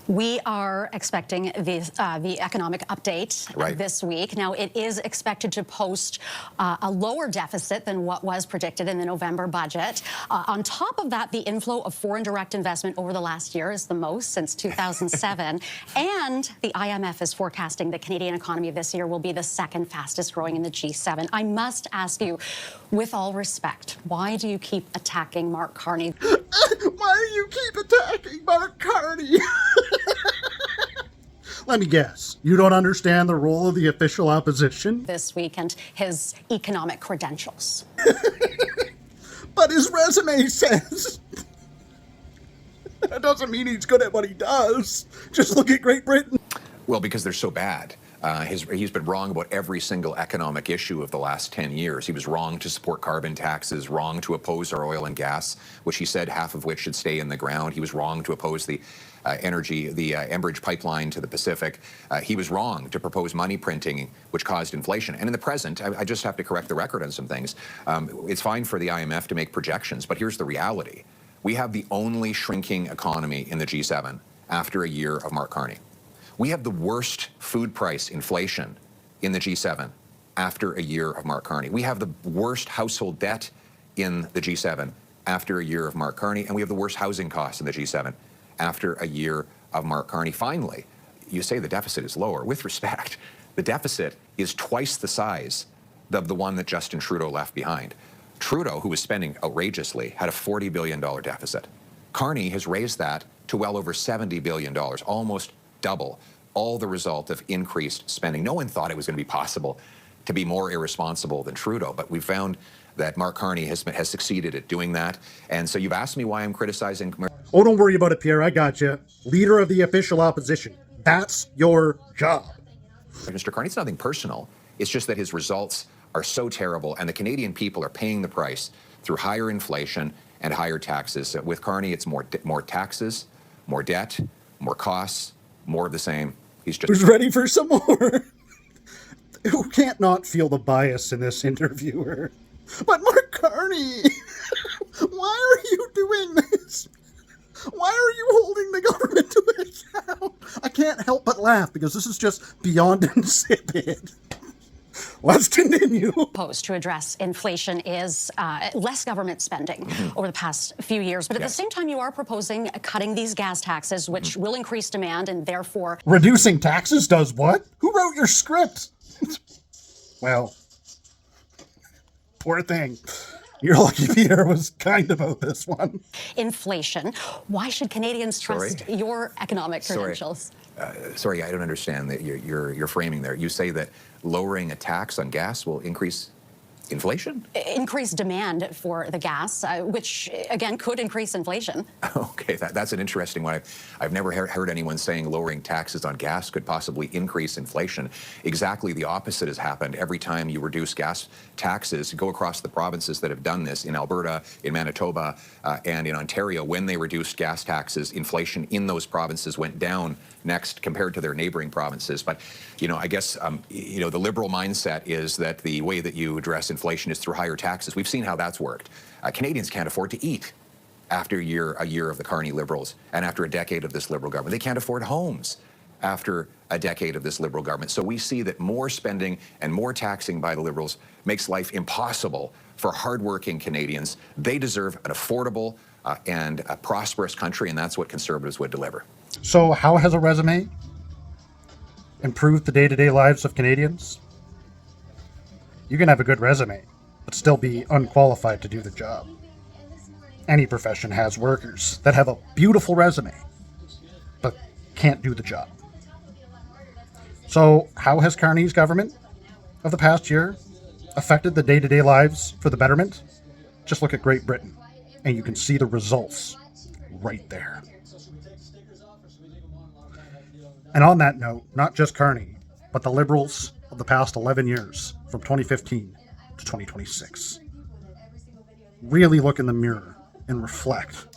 We are expecting the economic update this week. Now, it is expected to post a lower deficit than what was predicted in the November budget. On top of that, the inflow of foreign direct investment over the last year is the most since 2007. And the IMF is forecasting the Canadian economy this year will be the second fastest growing in the G7. I must ask you, with all respect, why do you keep attacking Mark Carney? Why do you keep attacking Mark Carney? Let me guess, you don't understand the role of the official opposition? This week and his economic credentials. But his resume says... That doesn't mean he's good at what he does. Just look at Great Britain. Well, because they're so bad. He's been wrong about every single economic issue of the last 10 years. He was wrong to support carbon taxes, wrong to oppose our oil and gas, which he said half of which should stay in the ground. He was wrong to oppose the Enbridge pipeline to the Pacific. He was wrong to propose money printing, which caused inflation. And in the present, I just have to correct the record on some things. It's fine for the IMF to make projections, but here's the reality. We have the only shrinking economy in the G7 after a year of Mark Carney. We have the worst food price inflation in the G7 after a year of Mark Carney. We have the worst household debt in the G7 after a year of Mark Carney, and we have the worst housing costs in the G7 after a year of Mark Carney. Finally, you say the deficit is lower. With respect, the deficit is twice the size of the one that Justin Trudeau left behind. Trudeau, who was spending outrageously, had a $40 billion deficit. Carney has raised that to well over $70 billion, almost double, all the result of increased spending. No one thought it was going to be possible to be more irresponsible than Trudeau, but we found that Mark Carney has succeeded at doing that. And so you've asked me why I'm criticizing... Oh, don't worry about it, Pierre. I got you. Leader of the official opposition. That's your job. Mr. Carney, it's nothing personal. It's just that his results are so terrible, and the Canadian people are paying the price through higher inflation and higher taxes. With Carney, it's more taxes, more debt, more costs, more of the same. He's just... Who's ready for some more? Who can't not feel the bias in this interviewer? But Mark Carney, why are you doing this? Why are you holding the government to account? I can't help but laugh because this is just beyond insipid. Let's continue. Proposed to address inflation is less government spending over the past few years. But at the same time, you are proposing cutting these gas taxes, which will increase demand and therefore... Reducing taxes does what? Who wrote your script? Well, poor thing. You're lucky Pierre was kind about this one. Inflation. Why should Canadians trust your economic credentials? Sorry, I don't understand that you're framing there. You say that lowering a tax on gas will increase inflation? Increase demand for the gas, which, again, could increase inflation. Okay, that's an interesting one. I've never heard anyone saying lowering taxes on gas could possibly increase inflation. Exactly the opposite has happened. Every time you reduce gas taxes, go across the provinces that have done this, in Alberta, in Manitoba, and in Ontario, when they reduced gas taxes, inflation in those provinces went down next compared to their neighboring provinces. But, you know, I guess, you know, the Liberal mindset is that the way that you address inflation is through higher taxes. We've seen how that's worked. Canadians can't afford to eat after a year of the Carney Liberals and after a decade of this Liberal government. They can't afford homes after a decade of this Liberal government. So we see that more spending and more taxing by the Liberals makes life impossible for hardworking Canadians. They deserve an affordable and a prosperous country, and that's what Conservatives would deliver. So how has a resume improved the day-to-day lives of Canadians? You can have a good resume, but still be unqualified to do the job. Any profession has workers that have a beautiful resume, but can't do the job. So how has Carney's government of the past year affected the day-to-day lives for the betterment? Just look at Great Britain, and you can see the results right there. And on that note, not just Carney, but the Liberals of the past 11 years, from 2015 to 2026. Really look in the mirror and reflect.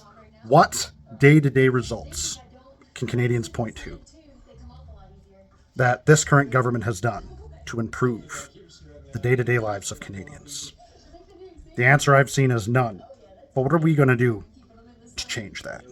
What day-to-day results can Canadians point to that this current government has done to improve the day-to-day lives of Canadians? The answer I've seen is none. But what are we going to do to change that?